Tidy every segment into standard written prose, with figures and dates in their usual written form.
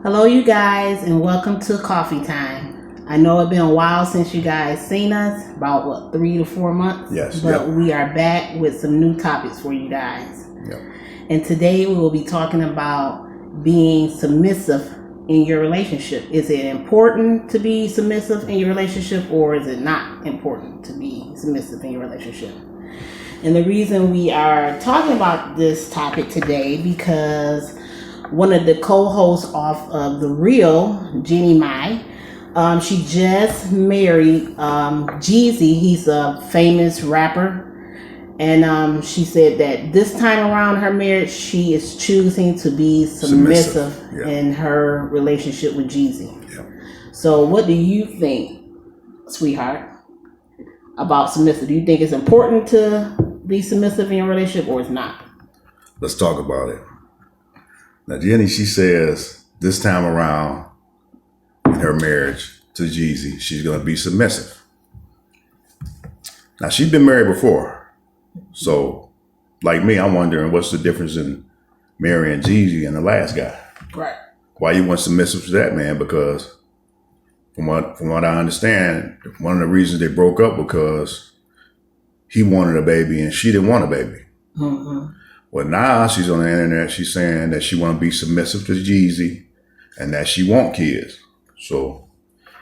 Hello, you guys, and welcome to Coffee Time. I know it's been a while since you guys seen us, about 3 to 4 months? Yes. But we are back with some new topics for you guys. Yep. And today we will be talking about being submissive in your relationship. Is it important to be submissive in your relationship, or is it not important to be submissive in your relationship? And the reason we are talking about this topic today because one of the co-hosts off of The Real, Jenny Mai, she just married Jeezy. He's a famous rapper. And she said that this time around her marriage, she is choosing to be submissive. Yeah. In her relationship with Jeezy. Yeah. So what do you think, sweetheart, about submissive? Do you think it's important to be submissive in your relationship, or it's not? Let's talk about it. Now, Jenny, she says this time around in her marriage to Jeezy, she's going to be submissive. Now, she's been married before. So, like me, I'm wondering what's the difference in marrying Jeezy and the last guy? Right. Why you weren't submissive to that man? Because from what I understand, one of the reasons they broke up because he wanted a baby and she didn't want a baby. Mm-hmm. Well, now she's on the internet. She's saying that she want to be submissive to Jeezy and that she want kids. So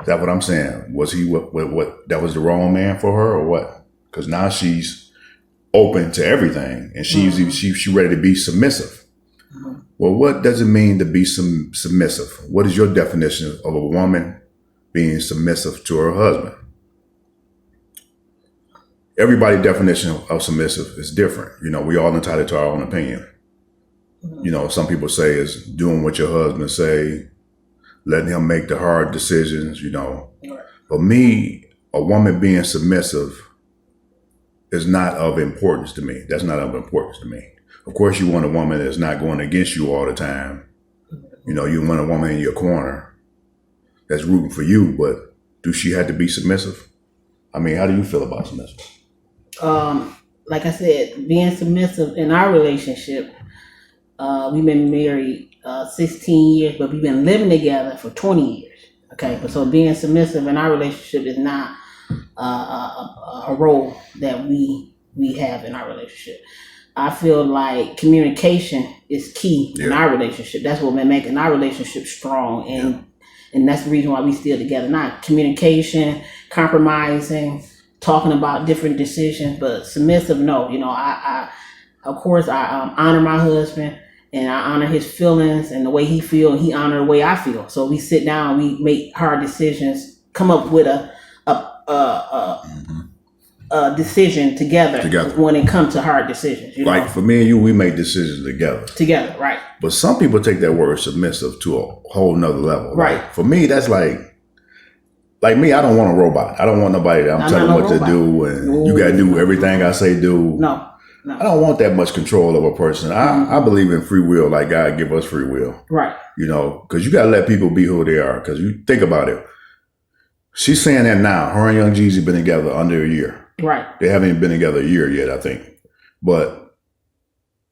is that what I'm saying? Was he what that was the wrong man for her, or what? Because now she's open to everything and she's ready to be submissive. Mm-hmm. Well, what does it mean to be submissive? What is your definition of a woman being submissive to her husband? Everybody's definition of submissive is different. You know, we all entitled to our own opinion. You know, some people say it's doing what your husband say, letting him make the hard decisions, you know. For me, a woman being submissive is not of importance to me. That's not of importance to me. Of course, you want a woman that's not going against you all the time. You know, you want a woman in your corner that's rooting for you, but do she have to be submissive? I mean, how do you feel about submissive? Like I said, being submissive in our relationship, we've been married 16 years, but we've been living together for 20 years. Okay, but so being submissive in our relationship is not a role that we have in our relationship. I feel like communication is key in our relationship. That's what been making our relationship strong, and that's the reason why we still together. Not communication, compromising, talking about different decisions, but submissive, no. You know, I of course, I honor my husband, and I honor his feelings and the way he feels, and he honor the way I feel. So we sit down, we make hard decisions, come up with a decision together when it comes to hard decisions. You like know? For me and you, we make decisions together. Together, right. But some people take that word submissive to a whole nother level. Right. For me, that's like me, I don't want a robot. I don't want nobody that I'm telling what to do and you got to do everything I say do. No. I don't want that much control of a person. I believe in free will, like God give us free will. Right. You know, because you got to let people be who they are. Because you think about it. She's saying that now. Her and Young Jeezy been together under a year. Right. They haven't even been together a year yet, I think. But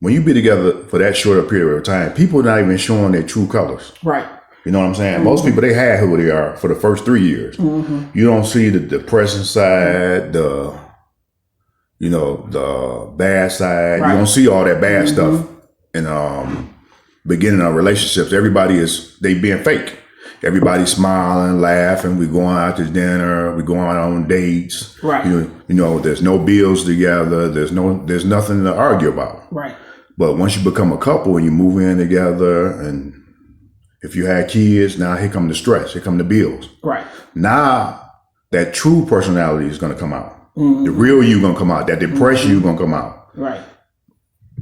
when you be together for that short a period of time, people are not even showing their true colors. Right. You know what I'm saying? Mm-hmm. Most people, they hide who they are for the first 3 years. Mm-hmm. You don't see the depression side, the bad side. Right. You don't see all that bad stuff in beginning of relationships. They being fake. Everybody's smiling, laughing. We going out to dinner. We going on dates. Right. You know, there's no bills together. There's nothing to argue about. Right. But once you become a couple and you move in together, and if you had kids, now here come the stress. Here come the bills. Right. Now that true personality is going to come out. Mm-hmm. The real you going to come out. That depression you going to come out. Right.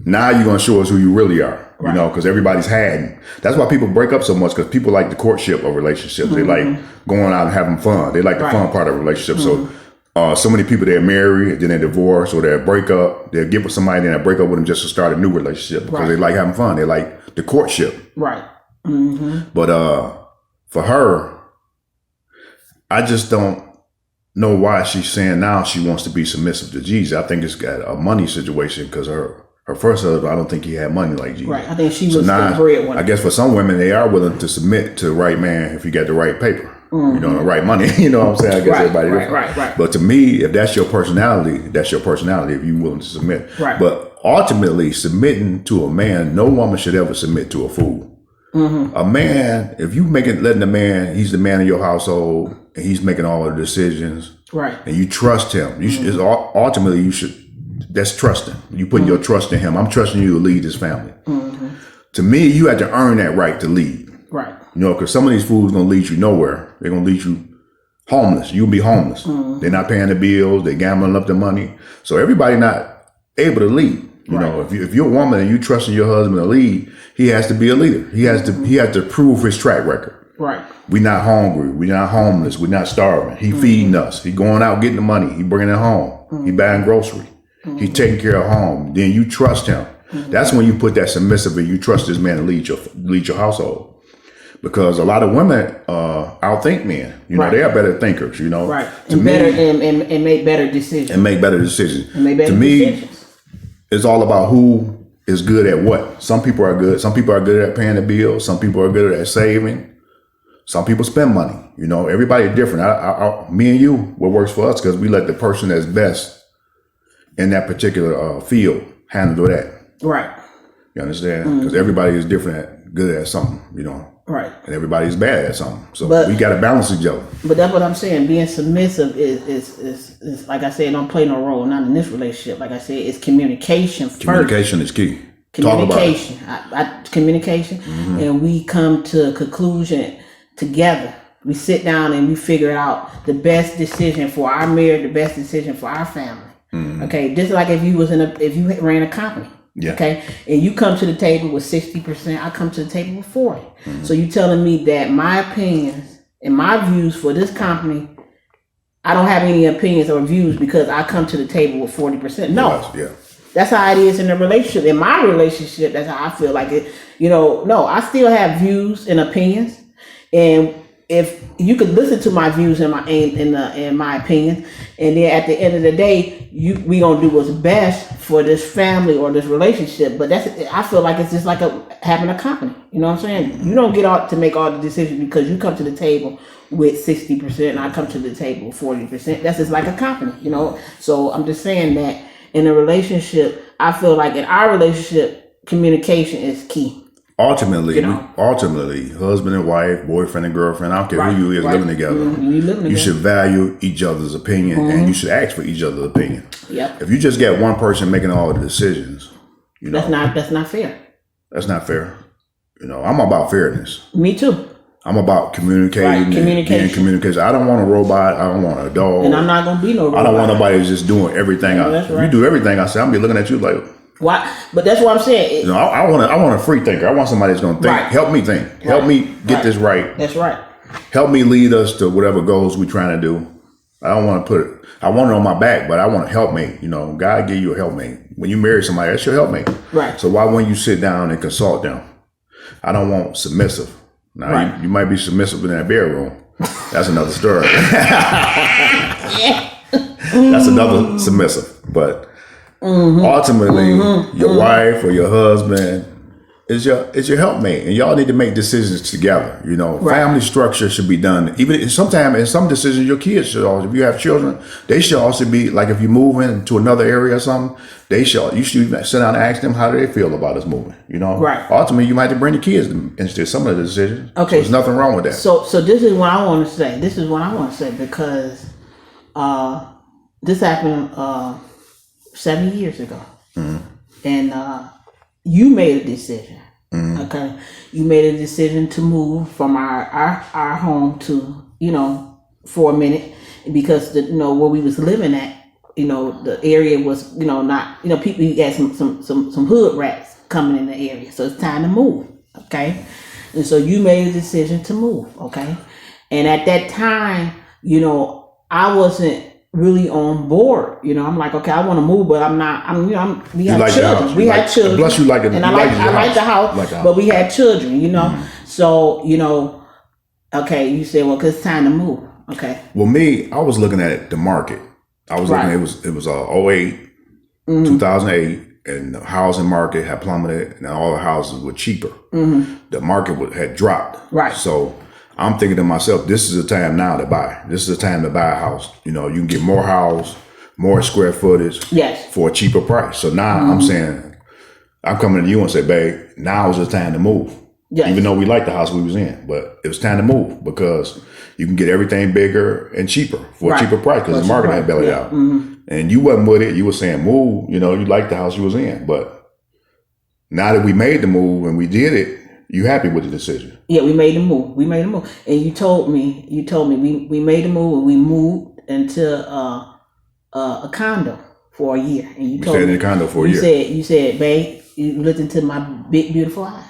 Now you're going to show us who you really are. You know, because everybody's hiding. That's why people break up so much, because people like the courtship of relationships. They like going out and having fun. They like the fun part of a relationship. So many people, they're married, then they divorce, or they break up. They'll get with somebody and they break up with them just to start a new relationship because they like having fun. They like the courtship. Right. Mm-hmm. But for her, I just don't know why she's saying now she wants to be submissive to Jesus. I think it's got a money situation because her Her first husband, I don't think he had money like Gigi. Right. I think she So was the now, breadwinner. I guess for some women, they are willing to submit to the right man if you got the right paper, you know, the right money. You know what I'm saying? I guess everybody different. Right. But to me, if that's your personality, that's your personality. If you're willing to submit, Right. But ultimately, submitting to a man, no woman should ever submit to a fool. A man, if you letting the man, he's the man of your household, and he's making all the decisions, Right. and you trust him. You should, ultimately, you should. That's trusting. You putting your trust in him. I'm trusting you to lead this family. To me, you have to earn that right to lead. Right. You know, because some of these fools gonna lead you nowhere. They're gonna lead you homeless. You'll be homeless. They're not paying the bills. They're gambling up the money. So everybody not able to lead. You know, if you're a woman and you trusting your husband to lead, he has to be a leader. He has to prove his track record. Right. We're not hungry. We're not homeless. We're not starving. He feeding us. He going out getting the money. He bringing it home. He buying grocery. He taking care of home. Then you trust him. That's when you put that submissive in. You trust this man to lead your household. Because a lot of women outthink men. You know, they are better thinkers. You know, right? And make better decisions. And make better decisions. And make better to me, decisions. It's all about who is good at what. Some people are good. Some people are good at paying the bills. Some people are good at saving. Some people spend money. You know, everybody different. Me and you, what works for us, because we let the person that's best in that particular field handle that. Right. You understand? Because everybody is different, good at something, you know. Right. And everybody's bad at something. So we got to balance each other. But that's what I'm saying. Being submissive is like I said, don't play no role, not in this relationship. Like I said, it's communication first. Communication is key. Communication. Communication. And we come to a conclusion together. We sit down and we figure out the best decision for our marriage, the best decision for our family. Okay, just like if you ran a company, okay, and you come to the table with 60%, I come to the table with 40. So you telling me that my opinions and my views for this company, I don't have any opinions or views because I come to the table with 40%. No, that's how it is in a relationship. In my relationship, that's how I feel like it. You know, no, I still have views and opinions, and if you could listen to my views and my opinions, and then at the end of the day, we gonna do what's best for this family or this relationship. But I feel like it's just like having a company. You know what I'm saying? You don't get out to make all the decisions because you come to the table with 60% and I come to the table with 40%. That's just like a company, you know. So I'm just saying that in a relationship, I feel like in our relationship, communication is key. Ultimately, husband and wife, boyfriend and girlfriend, I don't care who you is living together. You should value each other's opinion and you should ask for each other's opinion. Yep. If you just get one person making all the decisions, you know, that's not fair. That's not fair. You know, I'm about fairness. Me too. I'm about communicating. Communication. I don't want a robot. I don't want a dog. And I'm not gonna be no robot. I don't want nobody just doing everything. If you do everything I say, I'm gonna be looking at you like. Why? But that's what I'm saying. You know, I want a free thinker. I want somebody that's going to think. Help me think. Help me get this right. That's right. Help me lead us to whatever goals we're trying to do. I don't want to I want it on my back, but I want a helpmate. You know, God give you a helpmate. When you marry somebody, that's your helpmate. Right. So why wouldn't you sit down and consult them? I don't want submissive. Now, you might be submissive in that bedroom. That's another story. That's another submissive. But ultimately, your wife or your husband is your helpmate, and y'all need to make decisions together. You know, family structure should be done. Even sometimes in some decisions, your kids should also. If you have children, they should also be like if you move into another area or something. You should sit down and ask them how do they feel about us moving. You know, ultimately, you might have to bring the kids into some of the decisions. Okay, so there's nothing wrong with that. So this is what I want to say. Because this happened 7 years ago, and you made a decision. Okay, you made a decision to move from our home to for a minute because where we was living at, the area was not people, you had some hood rats coming in the area, so it's time to move. Okay, and so you made a decision to move. Okay, and at that time, I wasn't really on board. I'm like, okay, I want to move, but I'm not. We had children. We had children. Plus, you like it. And I like the house, but we had children. So okay. You said, well, 'cause it's time to move. Okay. Well, me, I was looking at the market. I was looking. It was 08, 2008, and the housing market had plummeted, and all the houses were cheaper. The market had dropped. Right. So I'm thinking to myself, this is the time now to buy. This is the time to buy a house. You know, you can get more house, more square footage for a cheaper price. So now I'm saying, I'm coming to you and say, babe, now is the time to move. Yes. Even though we liked the house we was in, but it was time to move because you can get everything bigger and cheaper for a cheaper price because the market had bellied out. And you wasn't with it. You were saying move, you know, you liked the house you was in. But now that we made the move and we did it, you happy with the decision? Yeah, we made the move. We made the move. And you told me we made the move and we moved into a condo for a year. And you told me in a condo for a year. You said, babe, you looked into my big, beautiful eyes.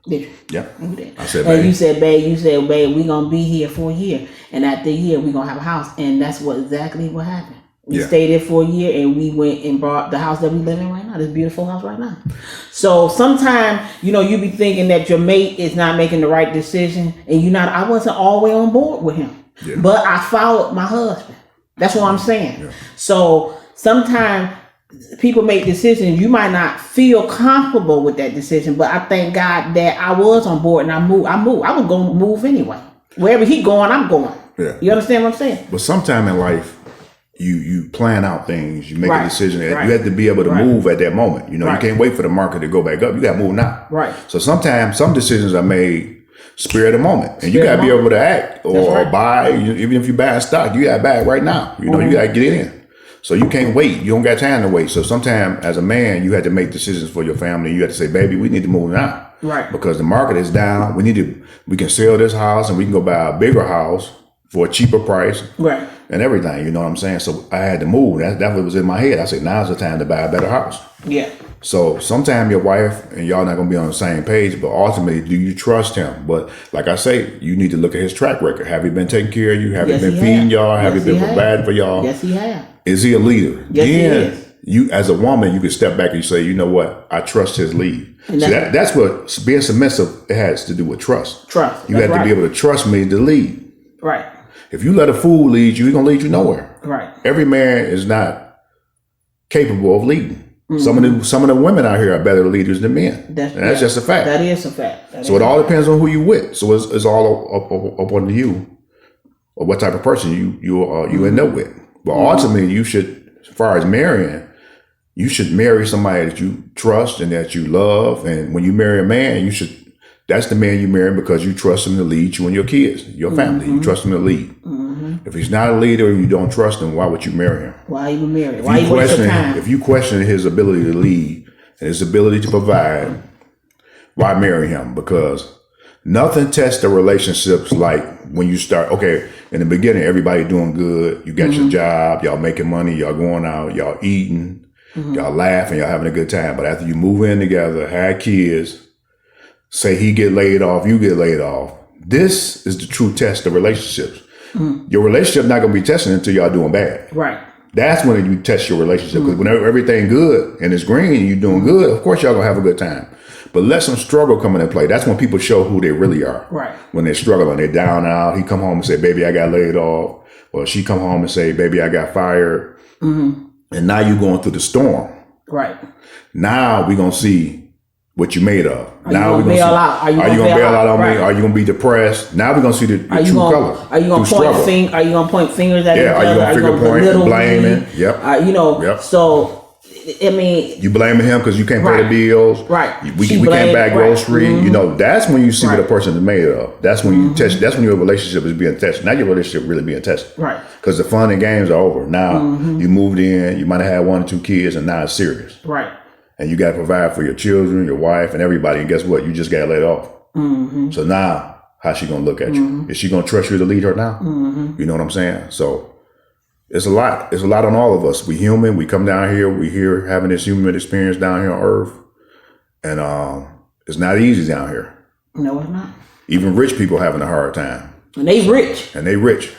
Did you? Yeah. You did. I said, babe. And you said, babe, we're going to be here for a year. And after a year, we're going to have a house. And that's exactly what happened. We stayed there for a year and we went and bought the house that we live in right now, this beautiful house right now. So sometimes, you know, you be thinking that your mate is not making the right decision and I wasn't all the way on board with him. Yeah. But I followed my husband. That's what I'm saying. Yeah. So sometimes people make decisions, you might not feel comfortable with that decision, but I thank God that I was on board and I moved. I was going to move anyway. Wherever he going, I'm going. Yeah. You understand what I'm saying? But sometime in life, you plan out things, you make a decision. You have to be able to move at that moment. You know, you can't wait for the market to go back up. You got to move now. Right. So sometimes some decisions are made spur of the moment, and you got to be able to act or buy. Even if you buy a stock, you got to buy it right now. You know, you got to get it in. So you can't wait. You don't got time to wait. So sometimes as a man, you had to make decisions for your family. You had to say, baby, we need to move now. Right. Because the market is down. We can sell this house and we can go buy a bigger house for a cheaper price. Right. And everything, you know what I'm saying? So I had to move. That was in my head. I said, now's the time to buy a better house. Yeah. So sometimes your wife and y'all not going to be on the same page, but ultimately, do you trust him? But like I say, you need to look at his track record. Have he been taking care of you? Have he been feeding y'all? Have he been providing for y'all? Yes, he has. Is he a leader? Yes, he is. You, as a woman, you can step back and you say, you know what? I trust his lead. So that's what being submissive has to do with trust. Trust. You have to be able to trust me to lead. Right. If you let a fool lead you, he's going to lead you nowhere. Right. Every man is not capable of leading. Mm-hmm. Some of the women out here are better leaders than men. That's just a fact. That is a fact. So it all depends on who you with. So it's all up on you or what type of person you end up with. But ultimately, you should, as far as marrying, you should marry somebody that you trust and that you love. And when you marry a man, that's the man you marry because you trust him to lead you and your kids, your family. You trust him to lead. If he's not a leader and you don't trust him, why would you marry him? Why even marry him? Why you waste your time? If you question his ability to lead and his ability to provide, why marry him? Because nothing tests the relationships like when you start, okay, in the beginning, everybody doing good. You got your job, y'all making money, y'all going out, y'all eating, y'all laughing, y'all having a good time. But after you move in together, have kids, say he get laid off, you get laid off. This is the true test of relationships. Your relationship not going to be tested until y'all doing bad. Right. That's when you test your relationship. Because whenever everything good and it's green and you're doing good, of course y'all going to have a good time. But let some struggle come into play. That's when people show who they really are. Right. When they're struggling, they're down and out. He come home and say, baby, I got laid off. Or she come home and say, baby, I got fired. And now you're going through the storm. Right. Now we're going to see what you made of. Now we're gonna bail out. Are you gonna bail out on me? Are you gonna be depressed? Now we're gonna see the true color. Are you gonna point fingers at each other? Are you gonna finger point and blaming? Yep. So I mean, you blaming him because you can't pay the bills. Right. We can't buy grocery. You know, that's when you see what a person is made of. That's when you test. That's when your relationship is being tested. Now your relationship really being tested. Right. Because the fun and games are over. Now you moved in. You might have had 1 or 2 kids, and now it's serious. Right. And you got to provide for your children, your wife, and everybody. And guess what? You just got let off. So now, how's she going to look at you? Is she going to trust you to lead her now? You know what I'm saying? So it's a lot. It's a lot on all of us. We human. We come down here. We here having this human experience down here on Earth. And it's not easy down here. No, it's not. Even rich people having a hard time. And they rich.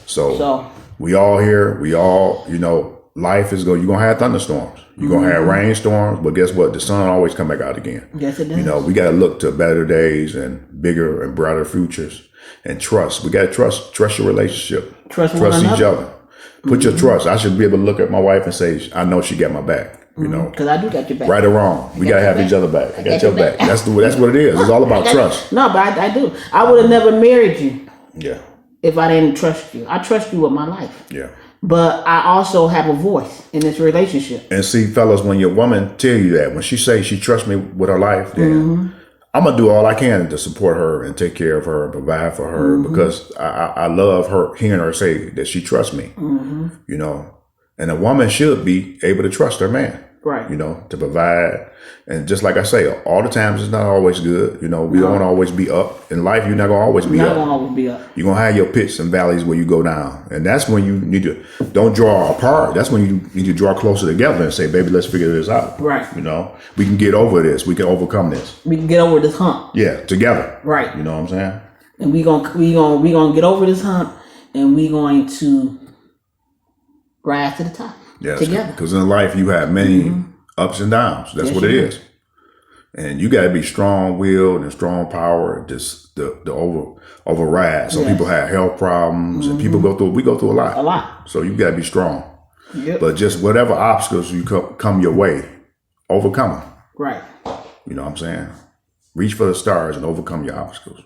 So we all here. We all, you know, life is going, you're going to have thunderstorms. You're going to have rainstorms, but guess what? The sun always come back out again. Yes, it does. You know, we got to look to better days and bigger and brighter futures and trust. We got to trust your relationship. Trust each other. Put your trust. I should be able to look at my wife and say, I know she got my back. You know, because I do got your back. Right or wrong, we gotta have each other back. I got your back. That's what it is. It's all about trust. No, but I do. I would have never married you. Yeah. If I didn't trust you. I trust you with my life. Yeah. But I also have a voice in this relationship. And see, fellas, when your woman tell you that, when she say she trusts me with her life, then I'm gonna do all I can to support her and take care of her and provide for her because I love her, hearing her say that she trusts me. You know, and a woman should be able to trust her man. Right. You know, to provide. And just like I say, all the times it's not always good. You know, we don't always be up. In life, you're not going to always be up. Not going to always be up. You're going to have your pits and valleys where you go down. And that's when you need to, don't draw apart. That's when you need to draw closer together and say, baby, let's figure this out. Right. You know, we can get over this. We can overcome this. We can get over this hump. Yeah, together. Right. You know what I'm saying? And we gonna get over this hump and we're going to rise to the top. Yeah, together. Because in life, you have many ups and downs. That's what it is. And you got to be strong-willed and strong power to override. Some people have health problems, and people go through a lot. A lot. So you got to be strong. Yep. But just whatever obstacles you come your way, overcome them. Right. You know what I'm saying? Reach for the stars and overcome your obstacles.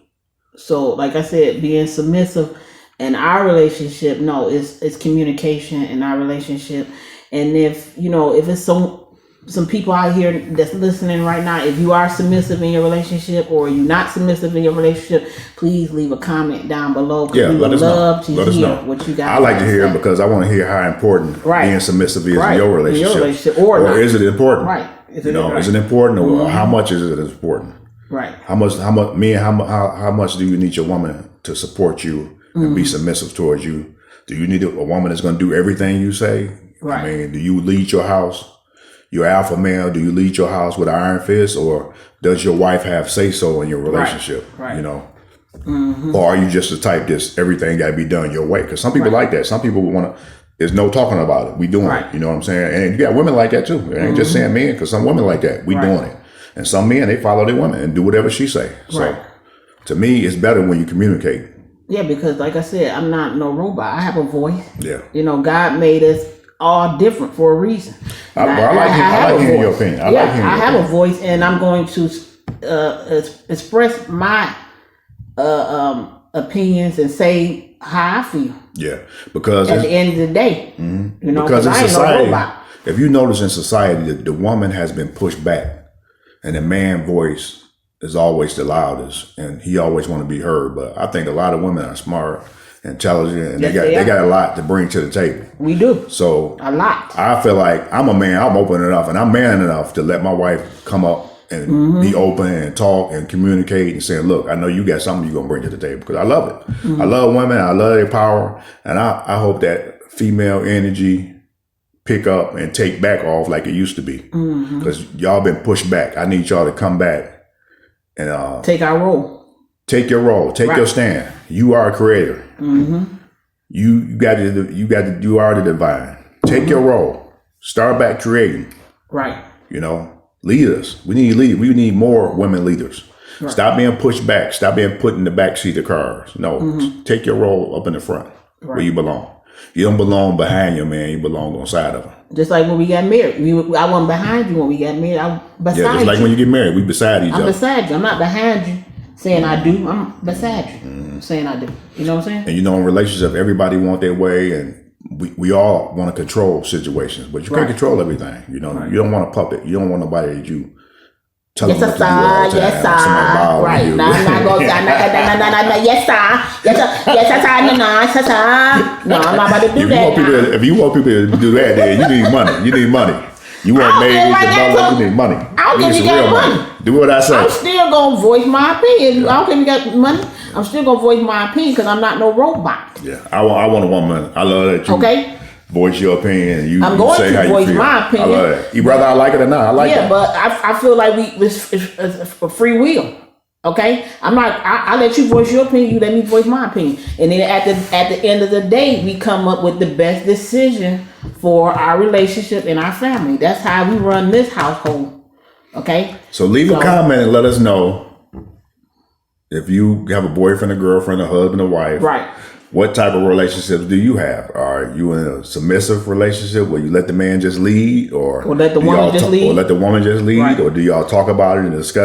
So, like I said, being submissive in our relationship, it's communication in our relationship. And if it's some people out here that's listening right now, if you are submissive in your relationship or you're not submissive in your relationship, please leave a comment down below. Yeah, we let would love to hear know what you got. I like to hear it because I want to hear how important being submissive is in your relationship. Or is it important? Right. Is it important or how much is it important? Right. How much do you need your woman to support you and be submissive towards you? Do you need a woman that's going to do everything you say? Right. I mean, do you lead your house? You're alpha male. Do you lead your house with an iron fist, or does your wife have say so in your relationship? Right. You know, or are you just the type that everything got to be done your way? Because some people like that. Some people want to. There's no talking about it. We doing it. You know what I'm saying? And you got women like that too. It ain't just saying men, because some women like that. We doing it. And some men, they follow their women and do whatever she say. So to me, it's better when you communicate. Yeah, because like I said, I'm not no robot. I have a voice. Yeah. You know, God made us all different for a reason. I like hearing your opinion. I have a voice, and I'm going to express my opinions and say how I feel. Yeah, because at the end of the day, you know, because in I ain't society, no robot. If you notice in society, the woman has been pushed back, and the man voice is always the loudest, and he always want to be heard. But I think a lot of women are smart, intelligent, and they got a lot to bring to the table. We do. So a lot. I feel like I'm a man. I'm open enough, and I'm man enough to let my wife come up and be open and talk and communicate and say, look, I know you got something you're going to bring to the table, because I love it. I love women. I love their power. And I hope that female energy pick up and take back off like it used to be, because y'all been pushed back. I need y'all to come back and take our role. Take your role. Take your stand. You are a creator. You are the divine. Take your role. Start back creating. Right. You know, lead us. We need more women leaders. Right. Stop being pushed back. Stop being put in the back seat of cars. No, take your role up in the front where you belong. You don't belong behind your man. You belong on the side of him. Just like when we got married. I wasn't behind you when we got married. I was beside you. Yeah, just like when you get married, we beside each other. I'm beside you. I'm not behind you saying I do. I'm beside you saying I do. You know what I'm saying? And you know, in relationships, everybody want their way, and we all want to control situations, but you can't control everything. You know, you don't want a puppet. You don't want nobody that you tell them what to do all the time. Yes, sir. Right. No, I'm not going to no. Yes, sir. Yes, sir. No, I'm not about to do that. If you want people to do that, then you need money. You need money. You want maids and all you need money. I don't care if you got money. Do what I say. I'm still going to voice my opinion. I don't care if you got money. I'm still going to voice my opinion because I'm not no robot. Yeah, I want a woman. I love that you voice your opinion. And I'm going say to how voice you feel. my opinion. I love that. Whether I like it or not, I like it. Yeah, but I feel like it's for free will. Okay, I'm not. I let you voice your opinion. You let me voice my opinion, and then at the end of the day, we come up with the best decision for our relationship and our family. That's how we run this household. Okay. So leave a comment and let us know if you have a boyfriend, a girlfriend, a husband, a wife. Right. What type of relationships do you have? Are you in a submissive relationship where you let the man just lead, or Or let the do woman y'all just lead? or let the woman just lead, Right. or do y'all talk about it and discuss